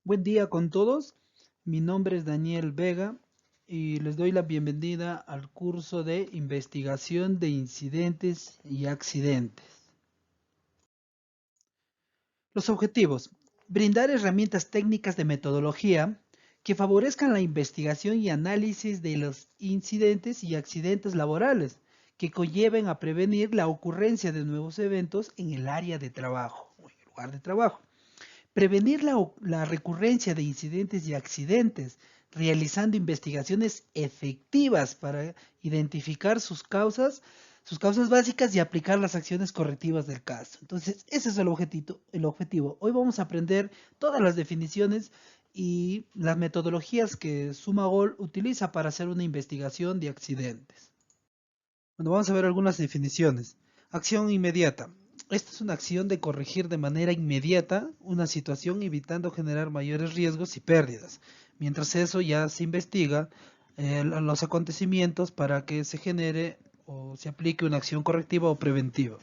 Buen día con todos. Mi nombre es Daniel Vega y les doy la bienvenida al curso de investigación de incidentes y accidentes. Los objetivos: brindar herramientas técnicas de metodología que favorezcan la investigación y análisis de los incidentes y accidentes laborales que conlleven a prevenir la ocurrencia de nuevos eventos en el área de trabajo o en el lugar de trabajo. Prevenir la recurrencia de incidentes y accidentes, realizando investigaciones efectivas para identificar sus causas básicas y aplicar las acciones correctivas del caso. Entonces, ese es el objetivo. Hoy vamos a aprender todas las definiciones y las metodologías que Sumagol utiliza para hacer una investigación de accidentes. Bueno, vamos a ver algunas definiciones. Acción inmediata. Esta es una acción de corregir de manera inmediata una situación evitando generar mayores riesgos y pérdidas. Mientras eso ya se investiga los acontecimientos para que se genere o se aplique una acción correctiva o preventiva.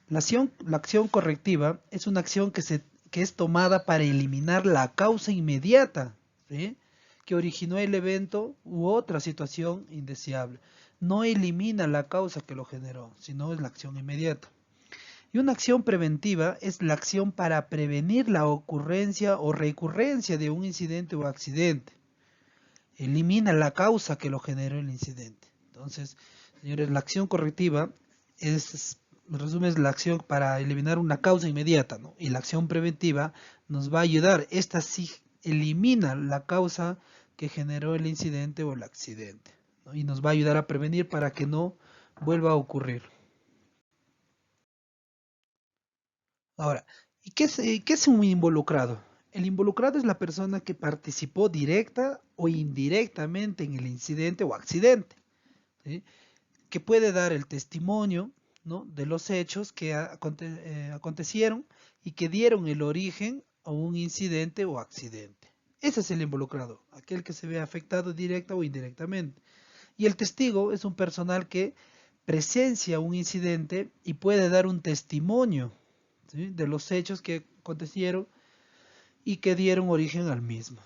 La acción correctiva es una acción que es tomada para eliminar la causa inmediata, ¿sí?, que originó el evento u otra situación indeseable. No elimina la causa que lo generó, sino es la acción inmediata. Y una acción preventiva es la acción para prevenir la ocurrencia o recurrencia de un incidente o accidente. Elimina la causa que lo generó el incidente. Entonces, señores, la acción correctiva en resumen, es la acción para eliminar una causa inmediata, ¿no? Y la acción preventiva nos va a ayudar. Esta sí elimina la causa que generó el incidente o el accidente, ¿no? Y nos va a ayudar a prevenir para que no vuelva a ocurrir. Ahora, ¿y qué es un involucrado? El involucrado es la persona que participó directa o indirectamente en el incidente o accidente, ¿sí?, que puede dar el testimonio, ¿no?, de los hechos que acontecieron y que dieron el origen a un incidente o accidente. Ese es el involucrado, aquel que se ve afectado directa o indirectamente. Y el testigo es un personal que presencia un incidente y puede dar un testimonio, ¿sí?, de los hechos que acontecieron y que dieron origen al mismo.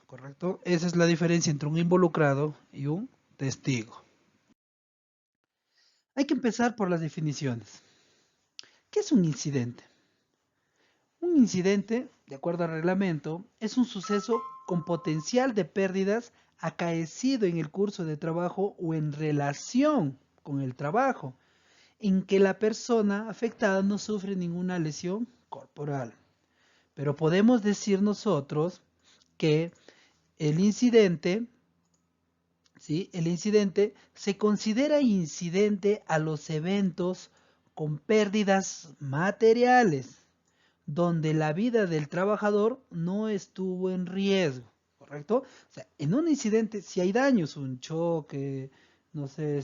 ¿Correcto? Esa es la diferencia entre un involucrado y un testigo. Hay que empezar por las definiciones. ¿Qué es un incidente? Un incidente, de acuerdo al reglamento, es un suceso con potencial de pérdidas acaecido en el curso de trabajo o en relación con el trabajo, en que la persona afectada no sufre ninguna lesión corporal. Pero podemos decir nosotros que el incidente, ¿sí?, el incidente se considera incidente a los eventos con pérdidas materiales, donde la vida del trabajador no estuvo en riesgo, ¿correcto? O sea, en un incidente, si hay daños, un choque, no sé,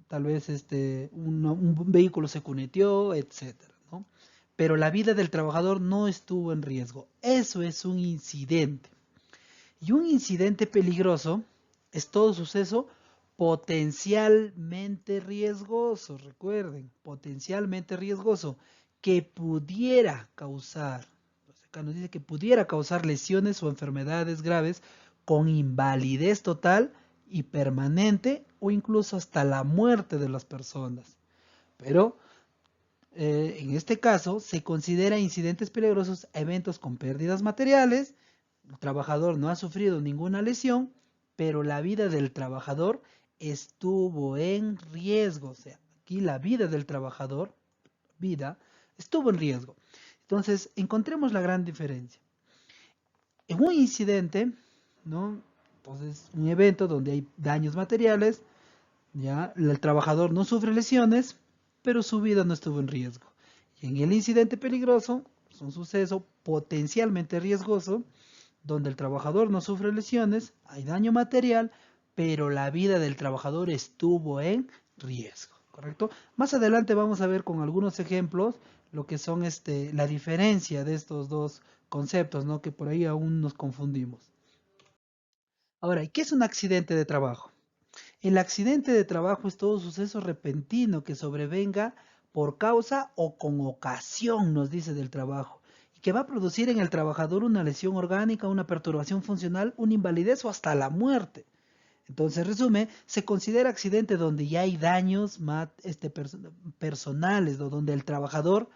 tal vez un vehículo se cuneteó, etcétera, ¿no? Pero la vida del trabajador no estuvo en riesgo. Eso es un incidente. Y un incidente peligroso es todo suceso potencialmente riesgoso, recuerden, potencialmente riesgoso, que pudiera causar, acá nos dice que pudiera causar lesiones o enfermedades graves con invalidez total y permanente o incluso hasta la muerte de las personas. Pero en este caso se considera incidentes peligrosos eventos con pérdidas materiales. El trabajador no ha sufrido ninguna lesión, pero la vida del trabajador estuvo en riesgo. O sea, aquí la vida del trabajador, vida, estuvo en riesgo. Entonces, encontremos la gran diferencia. En un incidente, ¿no?, entonces, un evento donde hay daños materiales, ya, el trabajador no sufre lesiones, pero su vida no estuvo en riesgo. Y en el incidente peligroso, es un suceso potencialmente riesgoso, donde el trabajador no sufre lesiones, hay daño material, pero la vida del trabajador estuvo en riesgo, ¿correcto? Más adelante vamos a ver con algunos ejemplos lo que son la diferencia de estos dos conceptos, ¿no?, que por ahí aún nos confundimos. Ahora, ¿y qué es un accidente de trabajo? El accidente de trabajo es todo suceso repentino que sobrevenga por causa o con ocasión, nos dice, del trabajo, que va a producir en el trabajador una lesión orgánica, una perturbación funcional, una invalidez o hasta la muerte. Entonces, resume, se considera accidente donde ya hay daños personales, ¿no? Donde el trabajador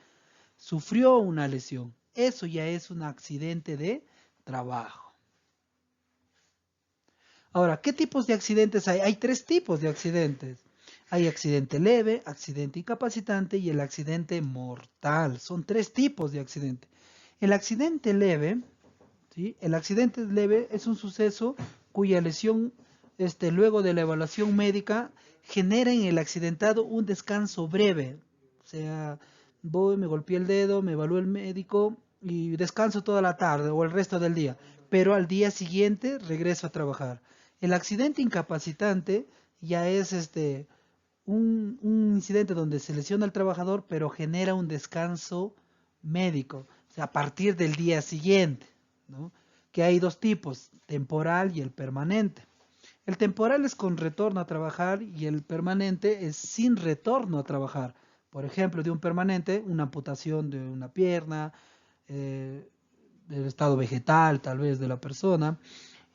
sufrió una lesión. Eso ya es un accidente de trabajo. Ahora, ¿qué tipos de accidentes hay? Hay tres tipos de accidentes. Hay accidente leve, accidente incapacitante y el accidente mortal. Son tres tipos de accidente. El accidente leve, ¿sí? El accidente leve es un suceso cuya lesión, luego de la evaluación médica, genera en el accidentado un descanso breve. O sea, voy, me golpeé el dedo, me evaluó el médico y descanso toda la tarde o el resto del día. Pero al día siguiente regreso a trabajar. El accidente incapacitante ya es un incidente donde se lesiona al trabajador, pero genera un descanso médico, o sea, a partir del día siguiente, ¿no? Que hay dos tipos, temporal y el permanente. El temporal es con retorno a trabajar y el permanente es sin retorno a trabajar. Por ejemplo, de un permanente, una amputación de una pierna, eh, del estado vegetal tal vez de la persona,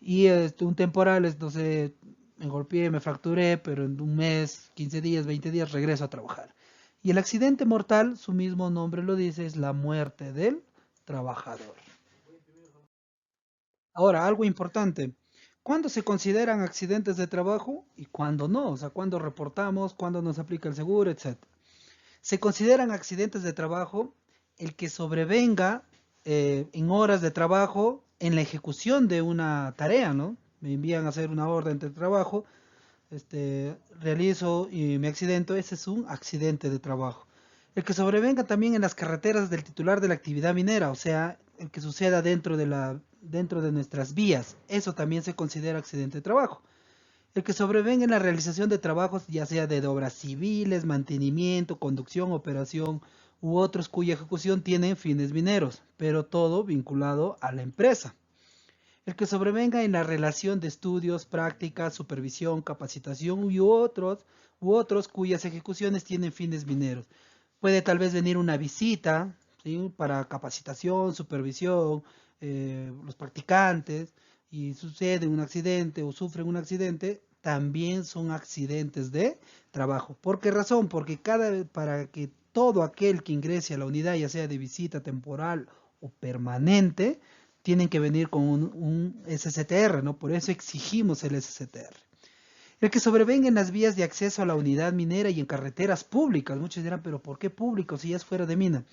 y un temporal es, no sé, me golpeé, me fracturé, pero en un mes, 15 días, 20 días regreso a trabajar. Y el accidente mortal, su mismo nombre lo dice, es la muerte del trabajador. Ahora, algo importante. ¿Cuándo se consideran accidentes de trabajo y cuándo no? O sea, ¿cuándo reportamos, cuándo nos aplica el seguro, etcétera? Se consideran accidentes de trabajo el que sobrevenga en horas de trabajo en la ejecución de una tarea, ¿no? Me envían a hacer una orden de trabajo, realizo y me accidento, ese es un accidente de trabajo. El que sobrevenga también en las carreteras del titular de la actividad minera, o sea, el que suceda dentro de nuestras vías, eso también se considera accidente de trabajo. El que sobrevenga en la realización de trabajos, ya sea de obras civiles, mantenimiento, conducción, operación u otros cuya ejecución tienen fines mineros, pero todo vinculado a la empresa. El que sobrevenga en la relación de estudios, prácticas, supervisión, capacitación u otros cuyas ejecuciones tienen fines mineros. Puede tal vez venir una visita, ¿sí? Para capacitación, supervisión, los practicantes, y sucede un accidente o sufren un accidente, también son accidentes de trabajo. ¿Por qué razón? Porque para que todo aquel que ingrese a la unidad, ya sea de visita temporal o permanente, tienen que venir con un SCTR, ¿no? Por eso exigimos el SCTR. El que sobrevenga en las vías de acceso a la unidad minera y en carreteras públicas. Muchos dirán, pero ¿por qué públicos si ya es fuera de mina?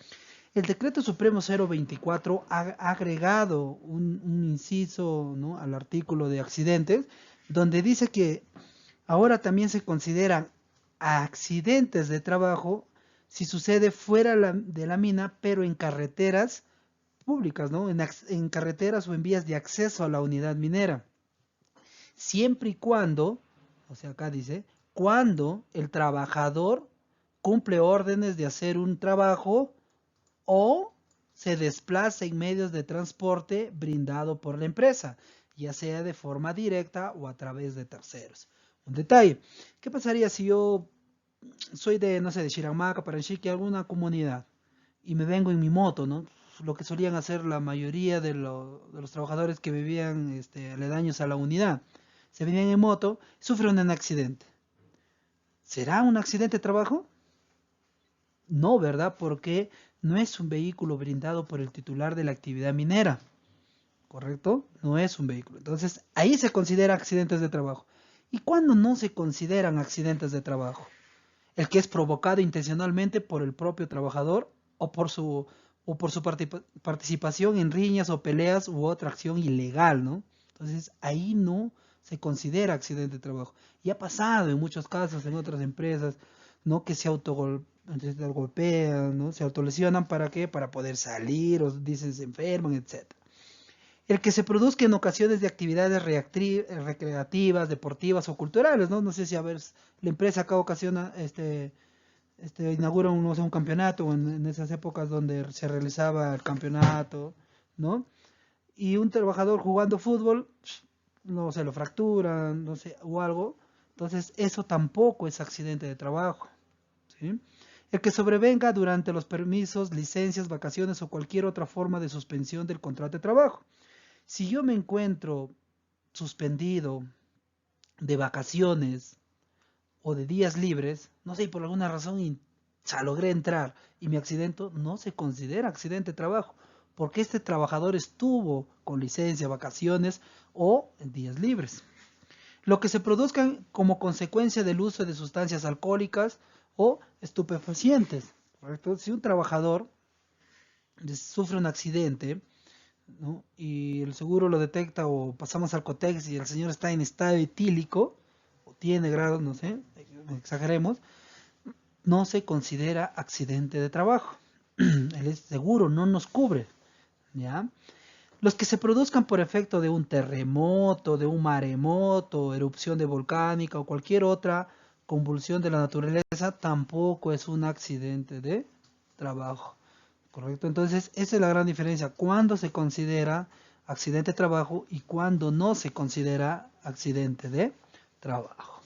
El Decreto Supremo 024 ha agregado un inciso, ¿no? Al artículo de accidentes, donde dice que ahora también se consideran accidentes de trabajo si sucede fuera de la mina, pero en carreteras públicas, ¿no? En carreteras o en vías de acceso a la unidad minera. Siempre y cuando, o sea, acá dice, cuando el trabajador cumple órdenes de hacer un trabajo o se desplaza en medios de transporte brindado por la empresa, ya sea de forma directa o a través de terceros. Un detalle, ¿qué pasaría si yo soy de, no sé, de Chiramaca, Paranchique, alguna comunidad, y me vengo en mi moto, ¿no? Lo que solían hacer la mayoría de los trabajadores que vivían aledaños a la unidad. Se venían en moto, sufren un accidente. ¿Será un accidente de trabajo? No, ¿verdad? Porque no es un vehículo brindado por el titular de la actividad minera, ¿correcto? No es un vehículo. Entonces, ahí se considera accidentes de trabajo. ¿Y cuándo no se consideran accidentes de trabajo? El que es provocado intencionalmente por el propio trabajador o por su participación en riñas o peleas u otra acción ilegal, ¿no? Entonces, ahí no se considera accidente de trabajo. Y ha pasado en muchos casos en otras empresas, ¿no? Que se autogolpean, ¿no? Se autolesionan, ¿para qué? Para poder salir, o dicen se enferman, etcétera. El que se produzca en ocasiones de actividades recreativas, deportivas o culturales, ¿no? No sé si a ver, la empresa acá ocasiona, inaugura no sé, un campeonato en esas épocas donde se realizaba el campeonato, ¿no? Y un trabajador jugando fútbol, no se lo fracturan, no sé, o algo. Entonces, eso tampoco es accidente de trabajo, ¿sí? El que sobrevenga durante los permisos, licencias, vacaciones o cualquier otra forma de suspensión del contrato de trabajo. Si yo me encuentro suspendido de vacaciones o de días libres, no sé, por alguna razón logré entrar y mi accidente no se considera accidente de trabajo, porque este trabajador estuvo con licencia, vacaciones o en días libres. Lo que se produzcan como consecuencia del uso de sustancias alcohólicas o estupefacientes. ¿Correcto? Si un trabajador sufre un accidente, ¿no? Y el seguro lo detecta o pasamos al COTEX y el señor está en estado etílico, o tiene grados, no sé, exageremos, no se considera accidente de trabajo. El seguro no nos cubre, ¿ya? Los que se produzcan por efecto de un terremoto, de un maremoto, erupción de volcánica o cualquier otra convulsión de la naturaleza, tampoco es un accidente de trabajo. ¿Correcto? Entonces, esa es la gran diferencia. Cuando se considera accidente de trabajo y cuando no se considera accidente de trabajo.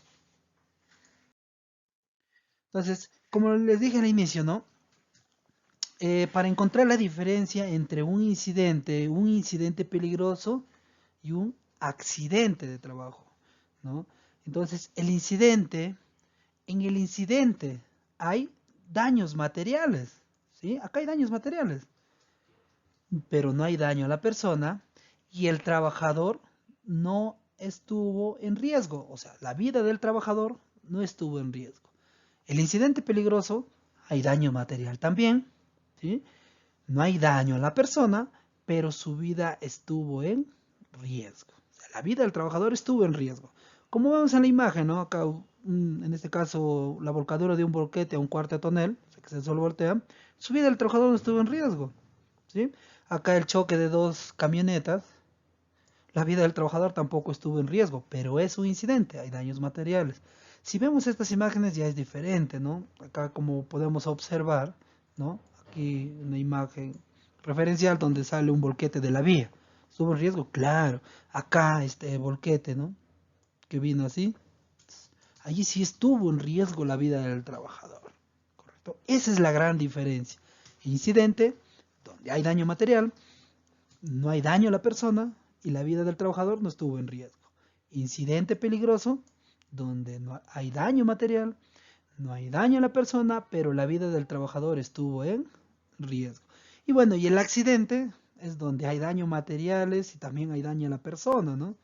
Entonces, como les dije al inicio, ¿no? Para encontrar la diferencia entre un incidente peligroso y un accidente de trabajo, ¿no? Entonces, en el incidente hay daños materiales, ¿sí? Acá hay daños materiales, pero no hay daño a la persona y el trabajador no estuvo en riesgo, o sea, la vida del trabajador no estuvo en riesgo. El incidente peligroso, hay daño material también, ¿sí? No hay daño a la persona, pero su vida estuvo en riesgo. O sea, la vida del trabajador estuvo en riesgo. Como vemos en la imagen, ¿no? Acá, en este caso, la volcadura de un volquete a un cuarto de tonel, o sea, que se solo voltea, su vida del trabajador no estuvo en riesgo, ¿sí? Acá el choque de dos camionetas, la vida del trabajador tampoco estuvo en riesgo, pero es un incidente, hay daños materiales. Si vemos estas imágenes ya es diferente, ¿no? Acá como podemos observar, ¿no? Aquí una imagen referencial donde sale un volquete de la vía. ¿Estuvo en riesgo? Claro. Acá este volquete, ¿no? Que vino así. Allí sí estuvo en riesgo la vida del trabajador. ¿Correcto? Esa es la gran diferencia. Incidente, donde hay daño material, no hay daño a la persona y la vida del trabajador no estuvo en riesgo. Incidente peligroso, donde no hay daño material, no hay daño a la persona, pero la vida del trabajador estuvo en riesgo. Y bueno, y el accidente es donde hay daño materiales y también hay daño a la persona, ¿no?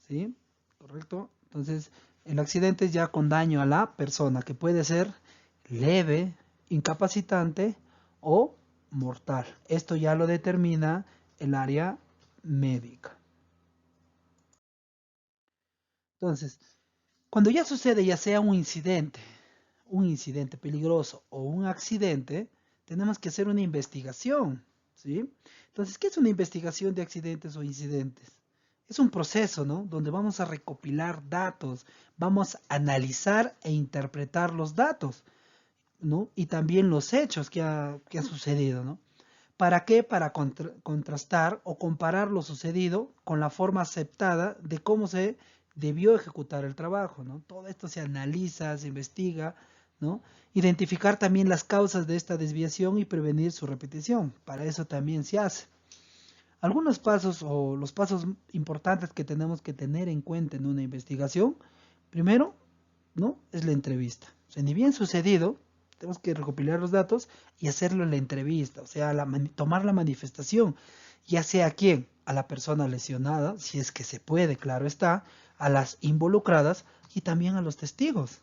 ¿Sí? ¿Correcto? Entonces, el accidente es ya con daño a la persona, que puede ser leve, incapacitante o mortal. Esto ya lo determina el área médica. Entonces, cuando ya sucede ya sea un incidente peligroso o un accidente, tenemos que hacer una investigación, ¿sí? Entonces, ¿qué es una investigación de accidentes o incidentes? Es un proceso, ¿no? Donde vamos a recopilar datos, vamos a analizar e interpretar los datos, ¿no? Y también los hechos que ha sucedido, ¿no? ¿Para qué? Para contrastar o comparar lo sucedido con la forma aceptada de cómo se debió ejecutar el trabajo, ¿no? Todo esto se analiza, se investiga, ¿no? Identificar también las causas de esta desviación y prevenir su repetición. Para eso también se hace. Algunos pasos o los pasos importantes que tenemos que tener en cuenta en una investigación, primero, ¿no? Es la entrevista. O sea, ni bien sucedido, tenemos que recopilar los datos y hacerlo en la entrevista, o sea, tomar la manifestación, ya sea a quién, a la persona lesionada, si es que se puede, claro está, a las involucradas y también a los testigos.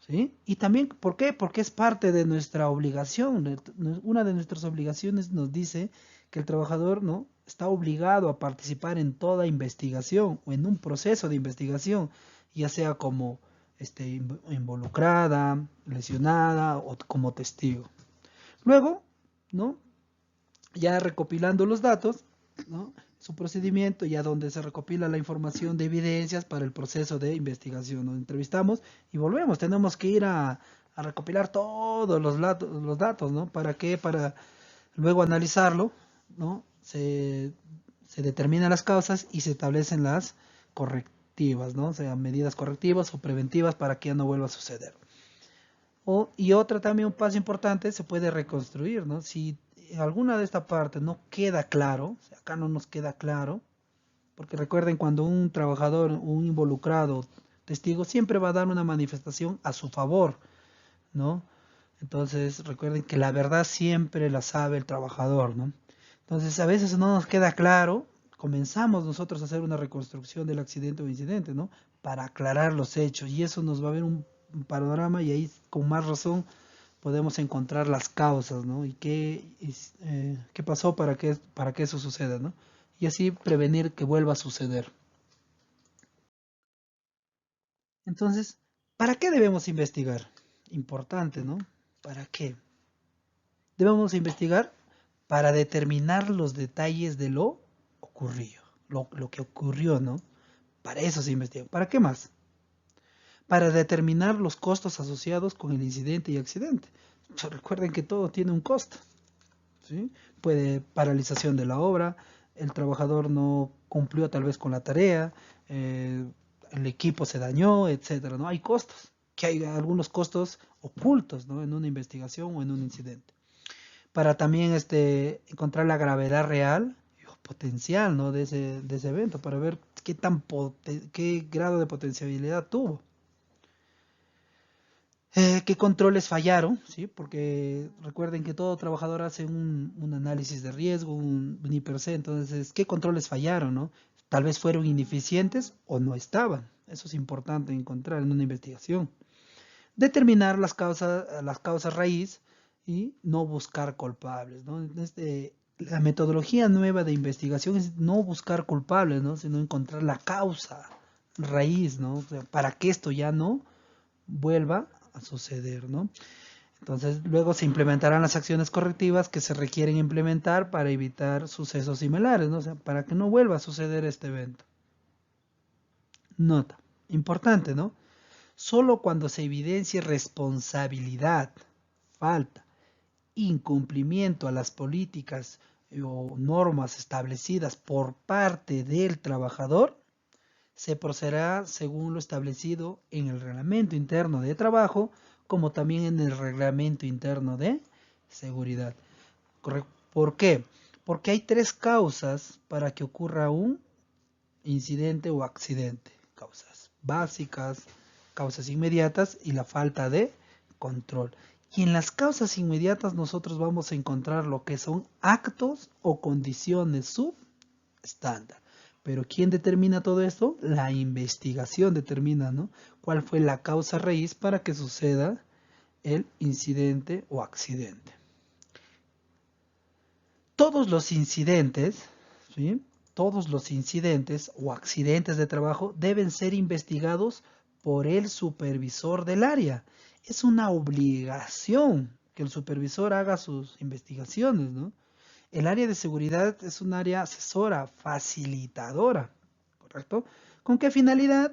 ¿Sí? Y también, ¿por qué? Porque es parte de nuestra obligación. Una de nuestras obligaciones nos dice que el trabajador, ¿no? Está obligado a participar en toda investigación o en un proceso de investigación, ya sea como involucrada, lesionada o como testigo. Luego, ¿no? Ya recopilando los datos, ¿no? Su procedimiento, ya donde se recopila la información de evidencias para el proceso de investigación. Nos entrevistamos y volvemos. Tenemos que ir a recopilar todos los datos, ¿no? ¿Para qué? Para luego analizarlo, ¿no? Se determinan las causas y se establecen las correctivas, ¿no? O sea, medidas correctivas o preventivas para que ya no vuelva a suceder. Y otra también, un paso importante, se puede reconstruir, ¿no? Si alguna de esta parte no queda claro, si acá no nos queda claro, porque recuerden, cuando un trabajador, un involucrado, testigo, siempre va a dar una manifestación a su favor, ¿no? Entonces, recuerden que la verdad siempre la sabe el trabajador, ¿no? Entonces, a veces no nos queda claro, comenzamos nosotros a hacer una reconstrucción del accidente o incidente, ¿no? Para aclarar los hechos, y eso nos va a ver un panorama, y ahí con más razón podemos encontrar las causas, ¿no? Y qué pasó para que eso suceda, ¿no? Y así prevenir que vuelva a suceder. Entonces, ¿para qué debemos investigar? Importante, ¿no? ¿Para qué? Debemos investigar para determinar los detalles de lo ocurrido, lo que ocurrió, ¿no? Para eso se investiga. ¿Para qué más? Para determinar los costos asociados con el incidente y accidente. Recuerden que todo tiene un costo, ¿sí? Puede paralización de la obra, el trabajador no cumplió tal vez con la tarea, el equipo se dañó, etcétera, ¿no? Hay costos, que hay algunos costos ocultos, ¿no? En una investigación o en un incidente. Para también encontrar la gravedad real o potencial, ¿no? De ese evento, para ver qué grado de potencialidad tuvo. ¿Qué controles fallaron? ¿Sí? Porque recuerden que todo trabajador hace un análisis de riesgo, un IPRC, entonces, ¿qué controles fallaron? ¿No? Tal vez fueron ineficientes o no estaban. Eso es importante encontrar en una investigación. Determinar las causas raíz y no buscar culpables, ¿no? La metodología nueva de investigación es no buscar culpables, ¿no? Sino encontrar la causa raíz, ¿no? O sea, para que esto ya no vuelva a suceder, ¿no? Entonces, luego se implementarán las acciones correctivas que se requieren implementar para evitar sucesos similares, ¿no? O sea, para que no vuelva a suceder este evento. Nota, importante, ¿no? Solo cuando se evidencie responsabilidad, falta, incumplimiento a las políticas o normas establecidas por parte del trabajador, se procederá según lo establecido en el reglamento interno de trabajo, como también en el reglamento interno de seguridad. ¿Por qué? Porque hay tres causas para que ocurra un incidente o accidente. Causas básicas, causas inmediatas y la falta de control. Y en las causas inmediatas nosotros vamos a encontrar lo que son actos o condiciones subestándar. Pero ¿quién determina todo esto? La investigación determina, ¿no? ¿Cuál fue la causa raíz para que suceda el incidente o accidente? Todos los incidentes, ¿sí? Todos los incidentes o accidentes de trabajo deben ser investigados por el supervisor del área. Es una obligación que el supervisor haga sus investigaciones, ¿no? El área de seguridad es un área asesora, facilitadora, ¿correcto? ¿Con qué finalidad?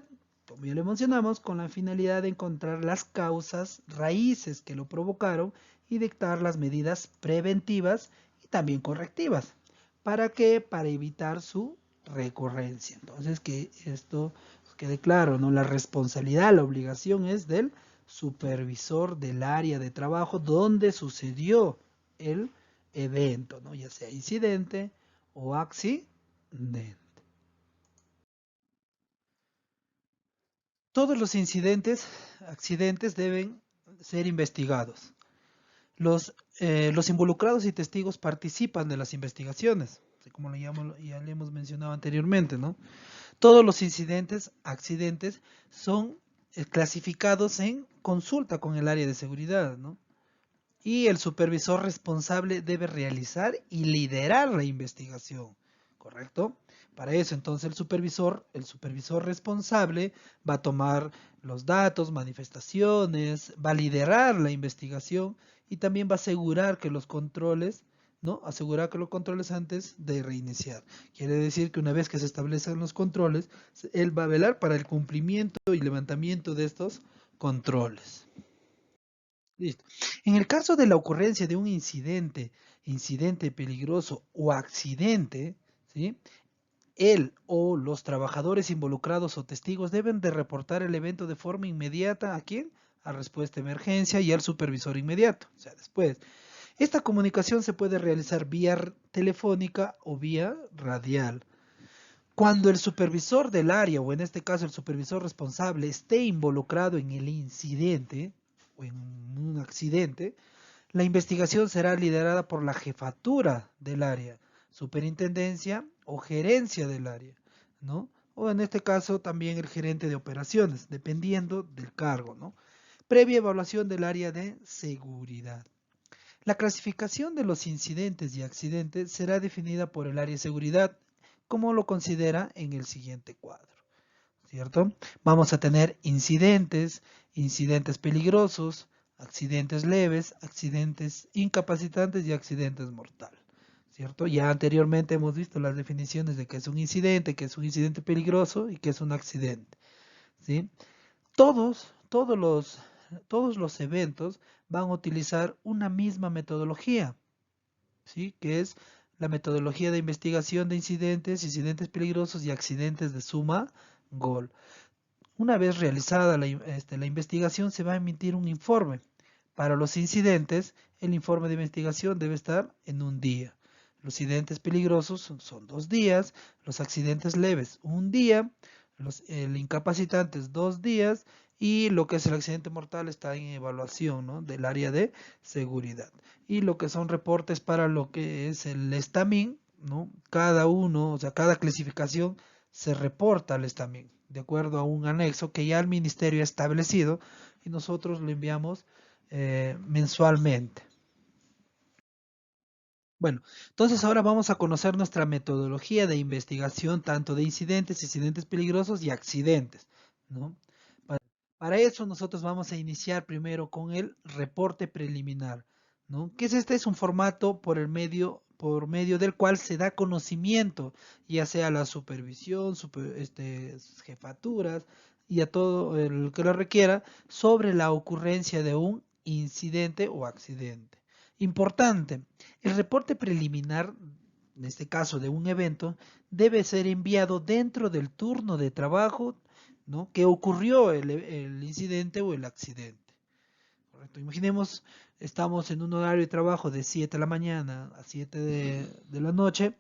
Como ya lo mencionamos, con la finalidad de encontrar las causas raíces que lo provocaron y dictar las medidas preventivas y también correctivas. ¿Para qué? Para evitar su recurrencia. Entonces, que esto quede claro, ¿no? La responsabilidad, la obligación es del supervisor del área de trabajo donde sucedió el evento, ¿no? Ya sea incidente o accidente. Todos los accidentes deben ser investigados. Los involucrados y testigos participan de las investigaciones, así como ya le hemos mencionado anteriormente, ¿no? Todos los accidentes, son clasificados en consulta con el área de seguridad, ¿no? Y el supervisor responsable debe realizar y liderar la investigación, ¿correcto? Para eso, entonces, el supervisor responsable va a tomar los datos, manifestaciones, va a liderar la investigación y también va a asegurar que los controles, ¿no? Asegurar que los controles antes de reiniciar. Quiere decir que una vez que se establecen los controles, él va a velar para el cumplimiento y levantamiento de estos controles. Listo. En el caso de la ocurrencia de un incidente peligroso o accidente, ¿sí? Él o los trabajadores involucrados o testigos deben de reportar el evento de forma inmediata. ¿A quién? a respuesta de emergencia y al supervisor inmediato, o sea, después. Esta comunicación se puede realizar vía telefónica o vía radial. Cuando el supervisor del área, o en este caso el supervisor responsable, esté involucrado en el incidente o en un accidente, la investigación será liderada por la jefatura del área, superintendencia o gerencia del área, ¿no? O en este caso también el gerente de operaciones, dependiendo del cargo, ¿no? Previa evaluación del área de seguridad. La clasificación de los incidentes y accidentes será definida por el área de seguridad, como lo considera en el siguiente cuadro, ¿cierto? Vamos a tener incidentes, incidentes peligrosos, accidentes leves, accidentes incapacitantes y accidentes mortales, ¿cierto? Ya anteriormente hemos visto las definiciones de qué es un incidente, qué es un incidente peligroso y qué es un accidente, ¿sí? Todos los eventos van a utilizar una misma metodología, ¿sí? Que es la metodología de investigación de incidentes, incidentes peligrosos y accidentes de suma gol. Una vez realizada la investigación, se va a emitir un informe. Para los incidentes, el informe de investigación debe estar en un día. Los incidentes peligrosos son 2 días, los accidentes leves un día, el incapacitante es 2 días y lo que es el accidente mortal está en evaluación, ¿no? Del área de seguridad. Y lo que son reportes para lo que es el estamín, ¿no? Cada uno, o sea, cada clasificación se reporta al estamín de acuerdo a un anexo que ya el ministerio ha establecido y nosotros lo enviamos mensualmente. Bueno, entonces ahora vamos a conocer nuestra metodología de investigación tanto de incidentes, incidentes peligrosos y accidentes, ¿no? Para, para eso nosotros vamos a iniciar primero con el reporte preliminar, ¿no? ¿Qué es este? Es un formato por medio del cual se da conocimiento, ya sea a la supervisión, jefaturas y a todo el que lo requiera, sobre la ocurrencia de un incidente o accidente. Importante, el reporte preliminar, en este caso de un evento, debe ser enviado dentro del turno de trabajo, ¿no? Que ocurrió el incidente o el accidente. ¿Correcto? Imaginemos, estamos en un horario de trabajo de 7 de la mañana a 7 de la noche,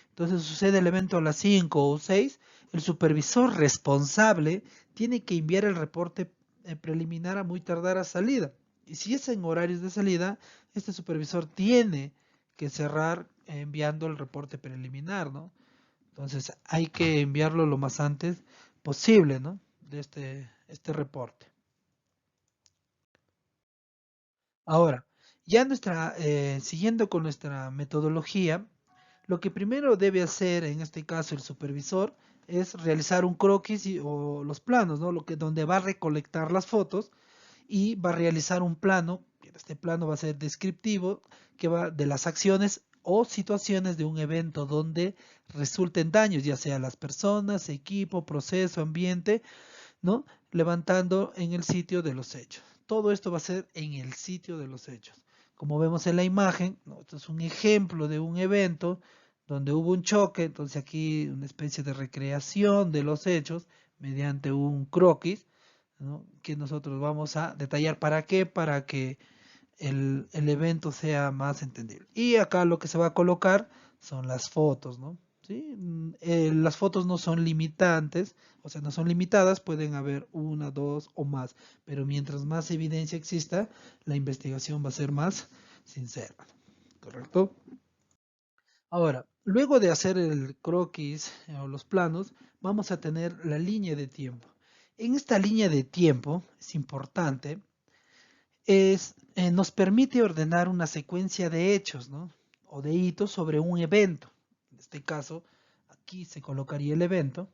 entonces sucede el evento a las 5 o 6, el supervisor responsable tiene que enviar el reporte preliminar a muy tardar a salida. Y si es en horarios de salida, este supervisor tiene que cerrar enviando el reporte preliminar, ¿no? Entonces hay que enviarlo lo más antes posible, ¿no? De este reporte. Ahora, ya siguiendo con nuestra metodología, lo que primero debe hacer, en este caso el supervisor, es realizar un croquis o los planos, ¿no? Donde va a recolectar las fotos y va a realizar un plano. Este plano va a ser descriptivo, que va de las acciones o situaciones de un evento donde resulten daños, ya sea las personas, equipo, proceso, ambiente, ¿no? Levantando en el sitio de los hechos. Todo esto va a ser en el sitio de los hechos. Como vemos en la imagen, ¿no? Esto es un ejemplo de un evento donde hubo un choque, entonces aquí una especie de recreación de los hechos mediante un croquis, ¿no? Que nosotros vamos a detallar. ¿Para qué? Para que el evento sea más entendible. Y acá lo que se va a colocar son las fotos, ¿no? ¿Sí? Las fotos no son limitantes, o sea, no son limitadas, pueden haber una, dos o más, pero mientras más evidencia exista, la investigación va a ser más sincera, ¿correcto? Ahora, luego de hacer el croquis o los planos, vamos a tener la línea de tiempo. En esta línea de tiempo es importante nos permite ordenar una secuencia de hechos, ¿no? O de hitos sobre un evento. En este caso, aquí se colocaría el evento,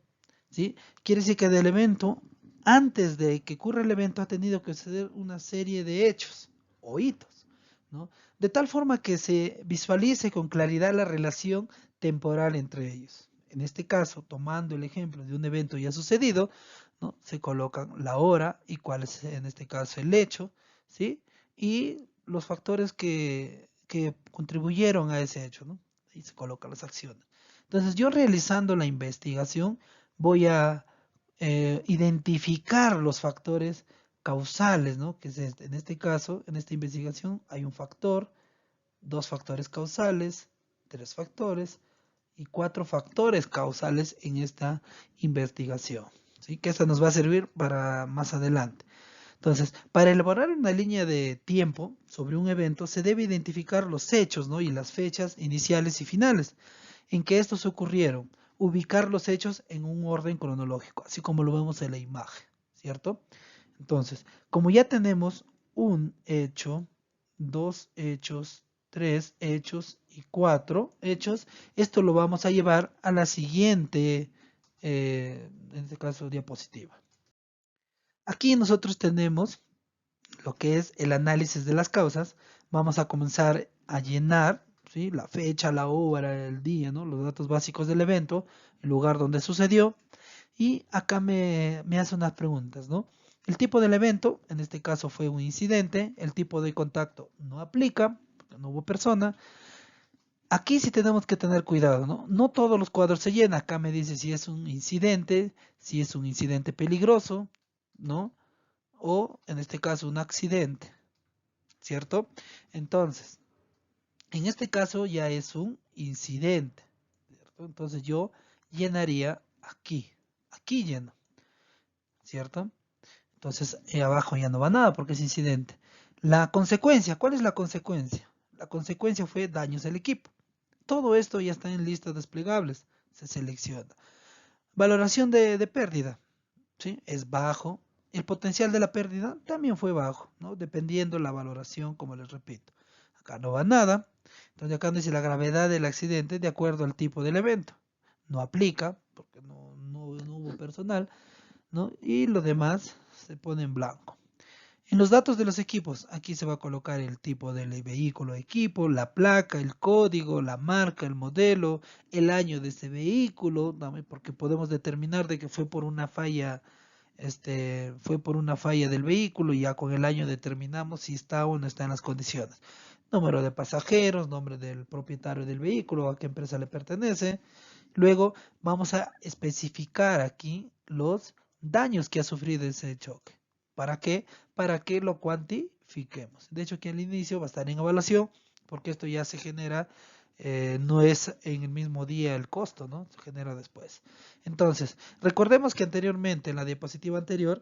¿sí? Quiere decir que del evento, antes de que ocurra el evento, ha tenido que suceder una serie de hechos o hitos, ¿no? De tal forma que se visualice con claridad la relación temporal entre ellos. En este caso, tomando el ejemplo de un evento ya sucedido, ¿no? Se colocan la hora y cuál es en este caso el hecho, ¿sí? Y los factores que contribuyeron a ese hecho, ¿no? Y se colocan las acciones. Entonces, yo realizando la investigación voy a identificar los factores causales, ¿no? Que es en este caso, en esta investigación, hay un factor, dos factores causales, tres factores y cuatro factores causales en esta investigación. ¿Sí? Que esto nos va a servir para más adelante. Entonces, para elaborar una línea de tiempo sobre un evento, se debe identificar los hechos, ¿no? Y las fechas iniciales y finales en que estos ocurrieron, ubicar los hechos en un orden cronológico, así como lo vemos en la imagen, ¿cierto? Entonces, como ya tenemos un hecho, dos hechos, tres hechos y cuatro hechos, esto lo vamos a llevar a la siguiente, en este caso, diapositiva. Aquí nosotros tenemos lo que es el análisis de las causas. Vamos a comenzar a llenar, ¿sí? La fecha, la hora, el día, ¿no? Los datos básicos del evento, el lugar donde sucedió. Y acá me hace unas preguntas, ¿no? El tipo del evento, en este caso fue un incidente, el tipo de contacto no aplica, porque no hubo persona. Aquí sí tenemos que tener cuidado, ¿no? No todos los cuadros se llenan. Acá me dice si es un incidente, si es un incidente peligroso, ¿no? O en este caso un accidente, ¿cierto? Entonces, en este caso ya es un incidente, ¿cierto? Entonces yo llenaría aquí lleno, ¿cierto? Entonces abajo ya no va nada porque es incidente. La consecuencia, ¿cuál es la consecuencia? La consecuencia fue daños al equipo. Todo esto ya está en lista desplegables, se selecciona. Valoración de pérdida, ¿sí? Es bajo. El potencial de la pérdida también fue bajo, ¿no? Dependiendo la valoración, como les repito. Acá no va nada. Entonces acá dice la gravedad del accidente de acuerdo al tipo del evento. No aplica, porque no hubo personal, ¿no? Y lo demás se pone en blanco. En los datos de los equipos, aquí se va a colocar el tipo del vehículo equipo, la placa, el código, la marca, el modelo, el año de ese vehículo, porque podemos determinar de que fue por una falla, fue por una falla del vehículo y ya con el año determinamos si está o no está en las condiciones. Número de pasajeros, nombre del propietario del vehículo, a qué empresa le pertenece. Luego vamos a especificar aquí los daños que ha sufrido ese choque. ¿Para qué? Para que lo cuantifiquemos. De hecho, aquí al inicio va a estar en evaluación, porque esto ya se genera, no es en el mismo día el costo, ¿no? Se genera después. Entonces, recordemos que anteriormente, en la diapositiva anterior,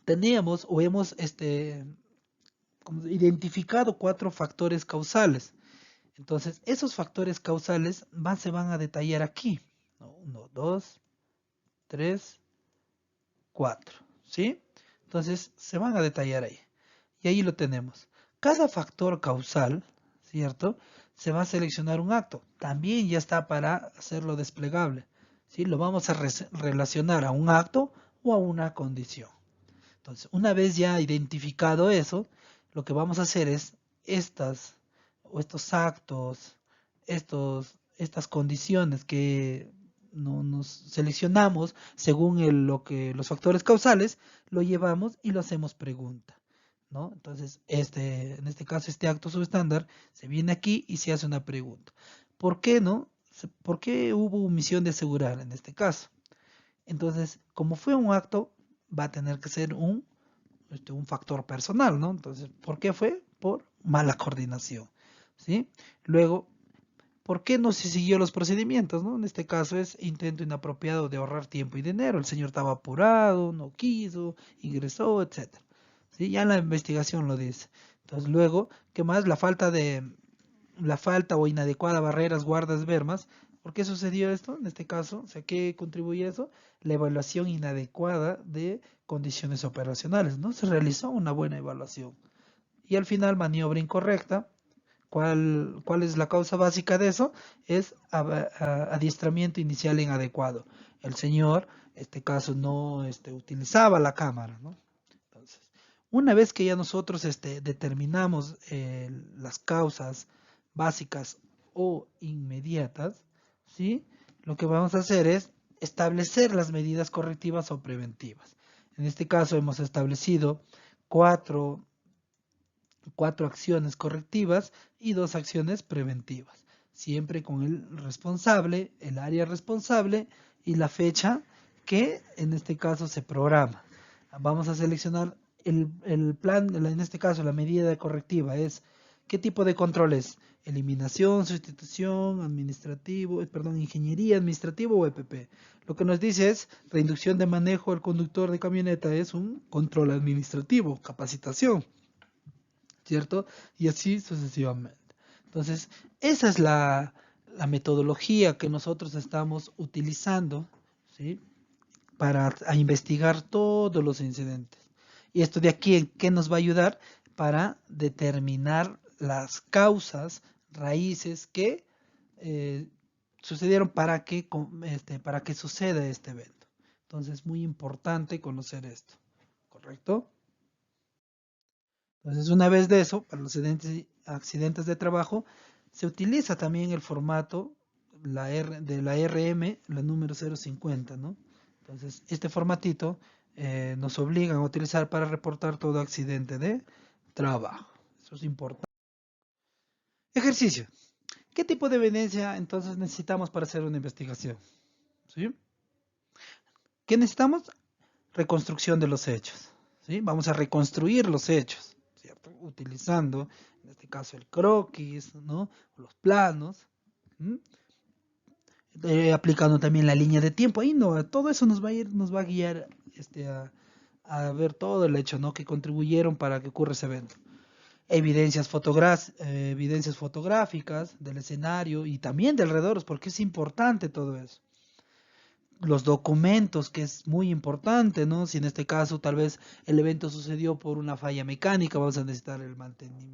teníamos o hemos identificado cuatro factores causales. Entonces, esos factores causales se van a detallar aquí. 1, 2, 3, 4. ¿Sí? Entonces, se van a detallar ahí. Y ahí lo tenemos. Cada factor causal, ¿cierto? Se va a seleccionar un acto. También ya está para hacerlo desplegable. ¿Sí? Lo vamos a relacionar a un acto o a una condición. Entonces, una vez ya identificado eso, lo que vamos a hacer es estos actos, estas condiciones que nos seleccionamos según los factores causales, lo llevamos y lo hacemos pregunta, ¿no? Entonces, en este caso, este acto subestándar se viene aquí y se hace una pregunta. ¿Por qué no? ¿Por qué hubo omisión de asegurar en este caso? Entonces, como fue un acto, va a tener que ser un factor personal, ¿no? Entonces, ¿por qué fue? Por mala coordinación, ¿sí? Luego, ¿por qué no se siguió los procedimientos, ¿no? En este caso es intento inapropiado de ahorrar tiempo y dinero. El señor estaba apurado, no quiso, ingresó, etcétera. ¿Sí? Ya la investigación lo dice. Entonces, luego, ¿qué más? La falta o inadecuada barreras, guardas, bermas. ¿Por qué sucedió esto? En este caso, o sea, ¿qué contribuye a eso? La evaluación inadecuada de condiciones operacionales. No se realizó una buena evaluación. Y al final, maniobra incorrecta. ¿Cuál es la causa básica de eso? Es adiestramiento inicial inadecuado. El señor, en este caso, no utilizaba la cámara, ¿no? Entonces, una vez que ya nosotros determinamos las causas básicas o inmediatas, ¿sí? Lo que vamos a hacer es establecer las medidas correctivas o preventivas. En este caso hemos establecido cuatro, cuatro acciones correctivas y dos acciones preventivas, siempre con el responsable, el área responsable y la fecha que en este caso se programa. Vamos a seleccionar el plan, en este caso la medida correctiva es qué tipo de controles, eliminación, sustitución, administrativo, perdón, ingeniería, administrativo o EPP. Lo que nos dice es reinducción de manejo al conductor de camioneta es un control administrativo, capacitación, ¿cierto? Y así sucesivamente. Entonces, esa es la metodología que nosotros estamos utilizando, ¿sí? Para investigar todos los incidentes. Y esto de aquí, ¿en qué nos va a ayudar? Para determinar las causas, raíces que eh, sucedieron para que suceda este evento. Entonces, es muy importante conocer esto, ¿correcto? Entonces, una vez de eso, para los accidentes de trabajo, se utiliza también el formato de la RM, la número 050, ¿no? Entonces, este formatito nos obligan a utilizar para reportar todo accidente de trabajo. Eso es importante. Ejercicio. ¿Qué tipo de evidencia entonces necesitamos para hacer una investigación? ¿Sí? ¿Qué necesitamos? Reconstrucción de los hechos. ¿Sí? Vamos a reconstruir los hechos, ¿cierto? Utilizando, en este caso, el croquis, ¿no? Los planos, ¿m? Aplicando también la línea de tiempo. Ahí no, todo eso nos va a guiar a ver todo el hecho, ¿no? Que contribuyeron para que ocurra ese evento. Evidencias fotográficas del escenario y también de alrededor, porque es importante todo eso. Los documentos, que es muy importante, ¿no? Si en este caso tal vez el evento sucedió por una falla mecánica, vamos a necesitar el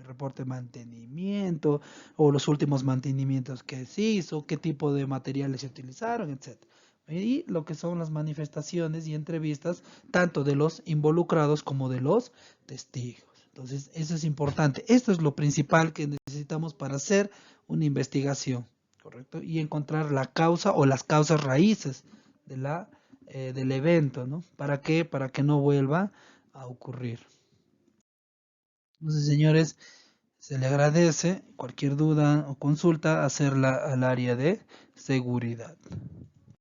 reporte de mantenimiento o los últimos mantenimientos que se hizo, qué tipo de materiales se utilizaron, etcétera. Y lo que son las manifestaciones y entrevistas, tanto de los involucrados como de los testigos. Entonces, eso es importante. Esto es lo principal que necesitamos para hacer una investigación, ¿correcto? Y encontrar la causa o las causas raíces de del evento, ¿no? ¿Para qué? Para que no vuelva a ocurrir. Entonces, señores, se le agradece cualquier duda o consulta hacerla al área de seguridad.